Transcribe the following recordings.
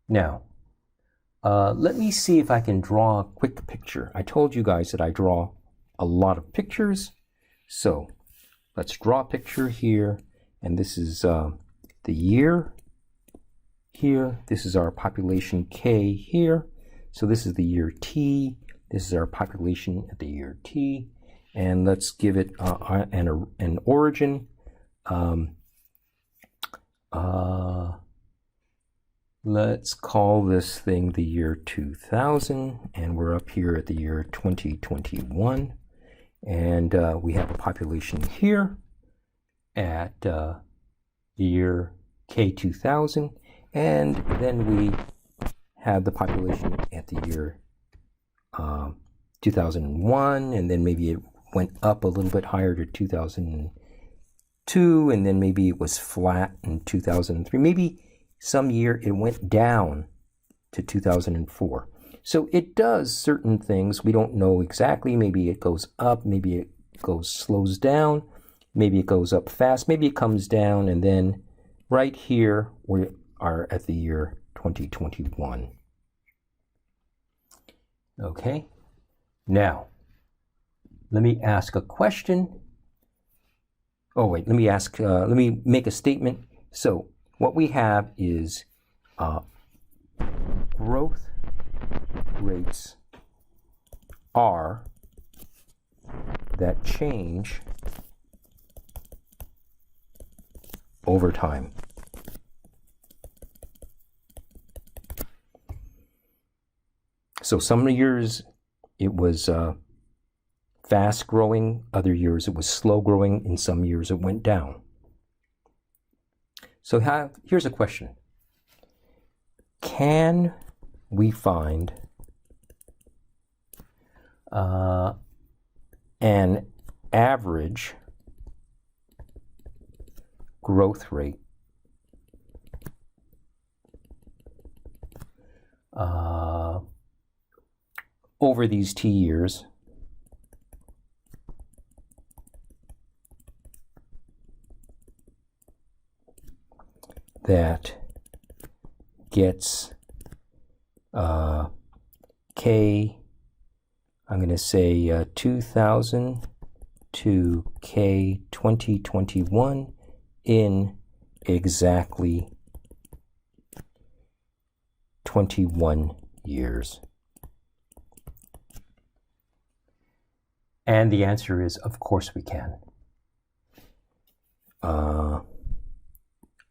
Now, let me see if I can draw a quick picture. I told you guys that I draw a lot of pictures. So let's draw a picture here. And this is the year here. This is our population K here. So this is the year T. This is our population at the year T. And let's give it an origin. Let's call this thing the year 2000, and we're up here at the year 2021. And we have a population here at the year K2000, and then we have the population at the year 2001, and then maybe it went up a little bit higher to 2002, and then maybe it was flat in 2003. Maybe some year it went down to 2004. So it does certain things. We don't know exactly. Maybe it goes up, maybe it slows down, maybe it goes up fast, maybe it comes down, and then right here we are at the year 2021. Okay, now let me ask a question. Oh wait, let me make a statement. So what we have is growth rates are that change over time. So some years it was fast growing, other years it was slow growing, and some years it went down. So here's a question. Can we find an average growth rate over these T years that gets K, I'm going to say 2000 to K 2021 in exactly 21 years? And the answer is, of course we can.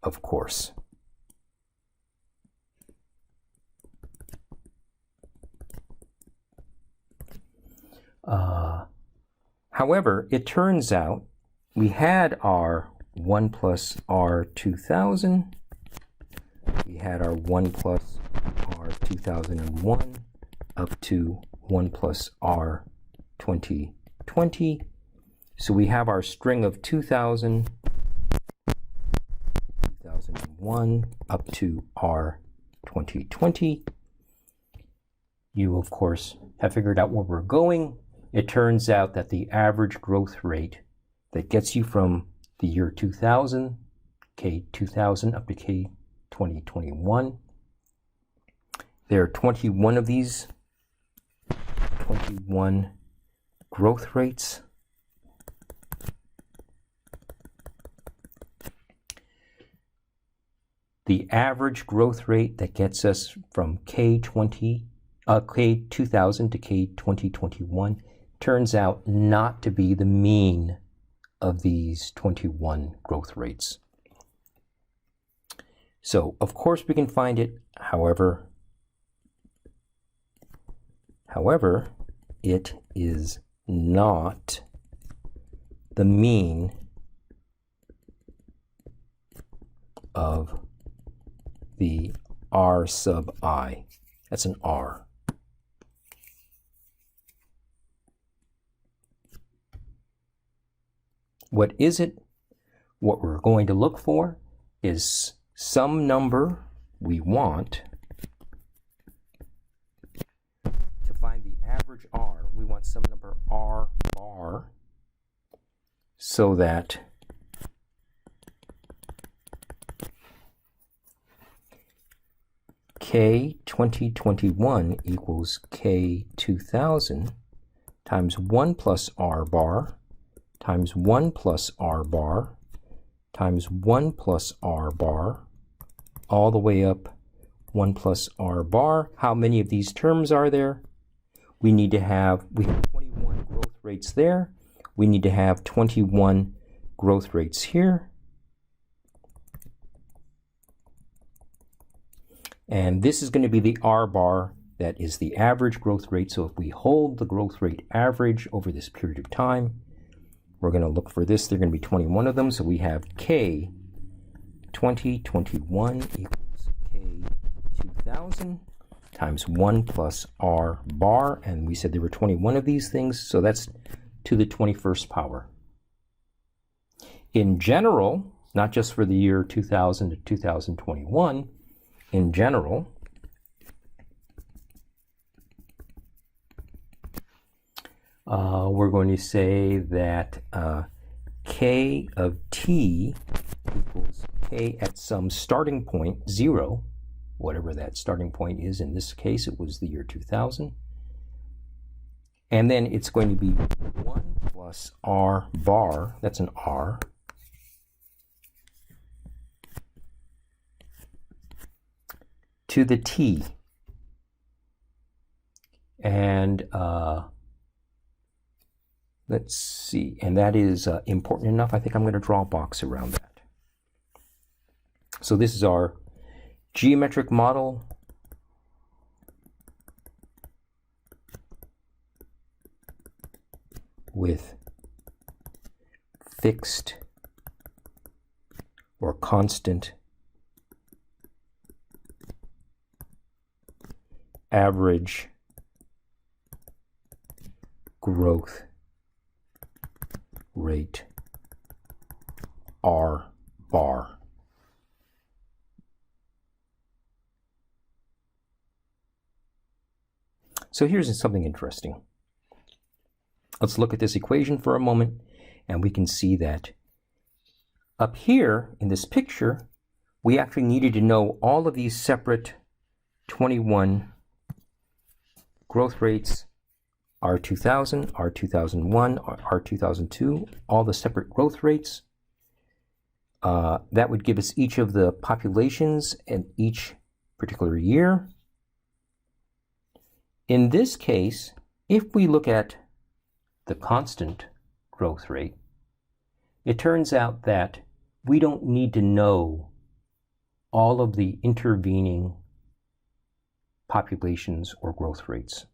Of course. However, it turns out we had our 1 plus R 2000, we had our 1 plus R 2001 up to 1 plus R 2020. So we have our string of 2000, 2001 up to R 2020. You, of course, have figured out where we're going. It turns out that the average growth rate that gets you from the year 2000, K 2000 up to K 2021, there are 21 of these, 21 growth rates. The average growth rate that gets us from K 2000 to K 2021 turns out not to be the mean of these 21 growth rates. So, of course, we can find it. However, it is not the mean of the R sub I. That's an R. What is it? What we're going to look for is some number we want. To find the average R, we want some number R bar so that K 2021 equals K 2000 times 1 plus R bar times 1 plus R bar times 1 plus R bar all the way up 1 plus R bar. How many of these terms are there? We have 21 growth rates there. We need to have 21 growth rates here. And this is going to be the R bar, that is the average growth rate. So if we hold the growth rate average over this period of time, we're going to look for this. There are going to be 21 of them. So we have K 2021 equals K 2000 times 1 plus R bar. And we said there were 21 of these things. So that's to the 21st power. In general, not just for the year 2000 to 2021, in general, we're going to say that K of t equals K at some starting point, 0, whatever that starting point is. In this case, it was the year 2000. And then it's going to be 1 plus R bar, that's an R, to the t. And let's see, and that is important enough. I think I'm going to draw a box around that. So this is our geometric model with fixed or constant average growth rate R bar. So here's something interesting. Let's look at this equation for a moment, and we can see that up here in this picture, we actually needed to know all of these separate 21 growth rates, R2000, R2001, R2002, all the separate growth rates. That would give us each of the populations in each particular year. In this case, if we look at the constant growth rate, it turns out that we don't need to know all of the intervening populations or growth rates.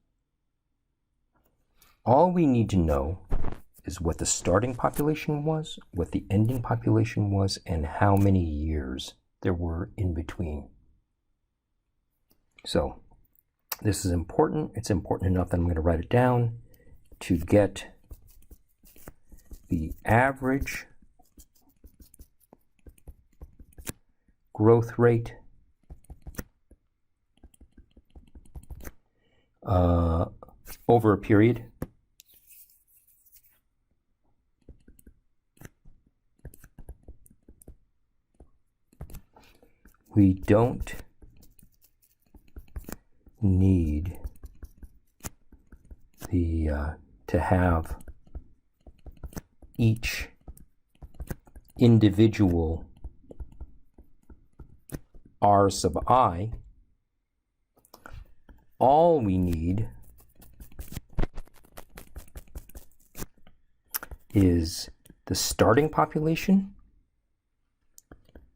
All we need to know is what the starting population was, what the ending population was, and how many years there were in between. So this is important. It's important enough that I'm going to write it down to get the average growth rate over a period. We don't need to have each individual R sub I. All we need is the starting population,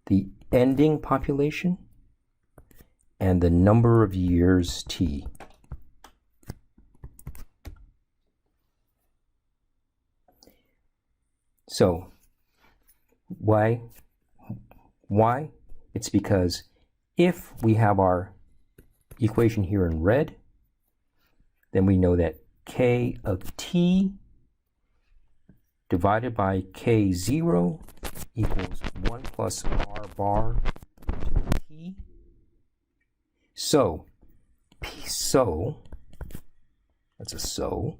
the ending population, and the number of years t. So why? It's because if we have our equation here in red, then we know that K of t divided by K0 equals 1 plus R bar to the t. So, that's a so.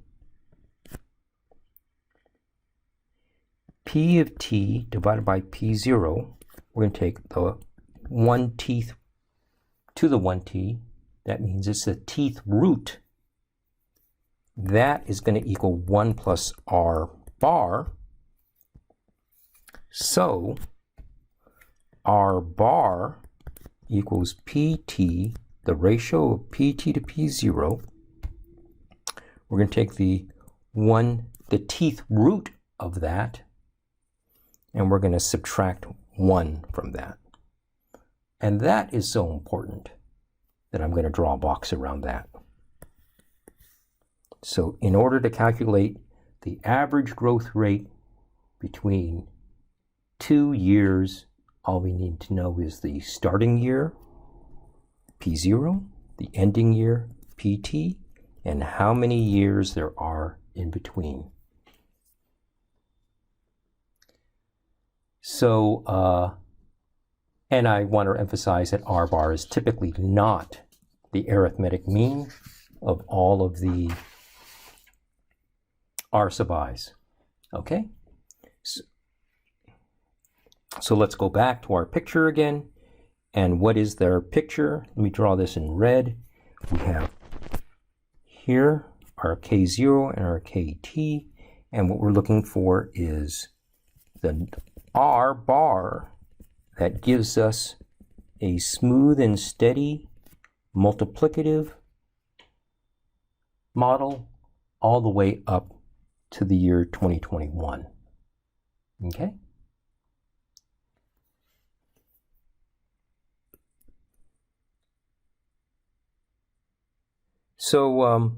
P of t divided by P0, we're going to take the 1/10 to the 1t. That means it's the tth root. That is going to equal 1 plus r bar. So r bar equals pt, the ratio of pt to p0. We're going to take the tth root of that, and we're going to subtract 1 from that. And that is so important that I'm going to draw a box around that. So in order to calculate the average growth rate between 2 years, all we need to know is the starting year, P0, the ending year, PT, and how many years there are in between. So, and I want to emphasize that R bar is typically not the arithmetic mean of all of the R sub i's. Okay? So let's go back to our picture again. And what is their picture? Let me draw this in red. We have here our K0 and our KT. And what we're looking for is the R bar that gives us a smooth and steady multiplicative model all the way up to the year 2021. Okay? So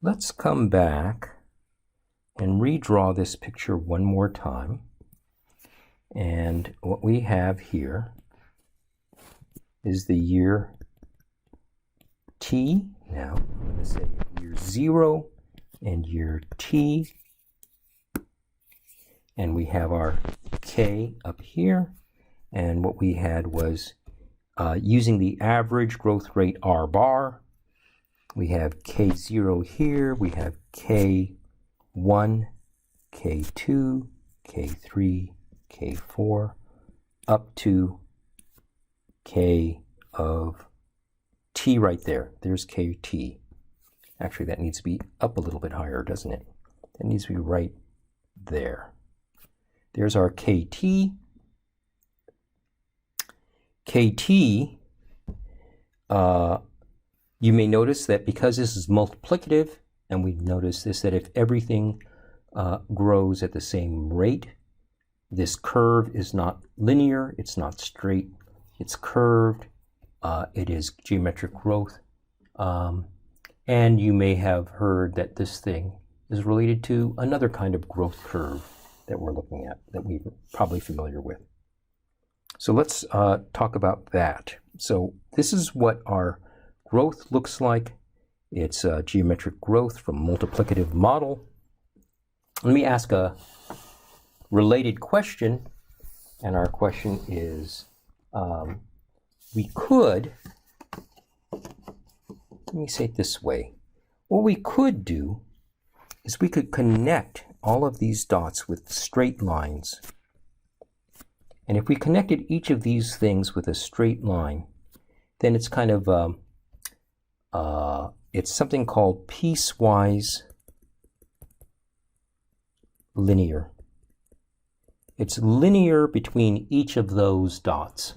let's come back and redraw this picture one more time. And what we have here is the year T. Now I'm going to say year 0 and year T. And we have our K up here. And what we had was using the average growth rate R bar. We have K0 here. We have K1, K2, K3, K4, up to K of T right there. There's KT. Actually, that needs to be up a little bit higher, doesn't it? That needs to be right there. There's our KT. KT, you may notice that because this is multiplicative, and we've noticed this, that if everything grows at the same rate, this curve is not linear, it's not straight, it's curved, it is geometric growth. And you may have heard that this thing is related to another kind of growth curve that we're looking at, that we're probably familiar with. So let's talk about that. So this is what our growth looks like. It's geometric growth from multiplicative model. Let me ask a related question, and our question is, we could, let me say it this way, what we could do is we could connect all of these dots with straight lines. And if we connected each of these things with a straight line, then it's kind of, it's something called piecewise linear. It's linear between each of those dots.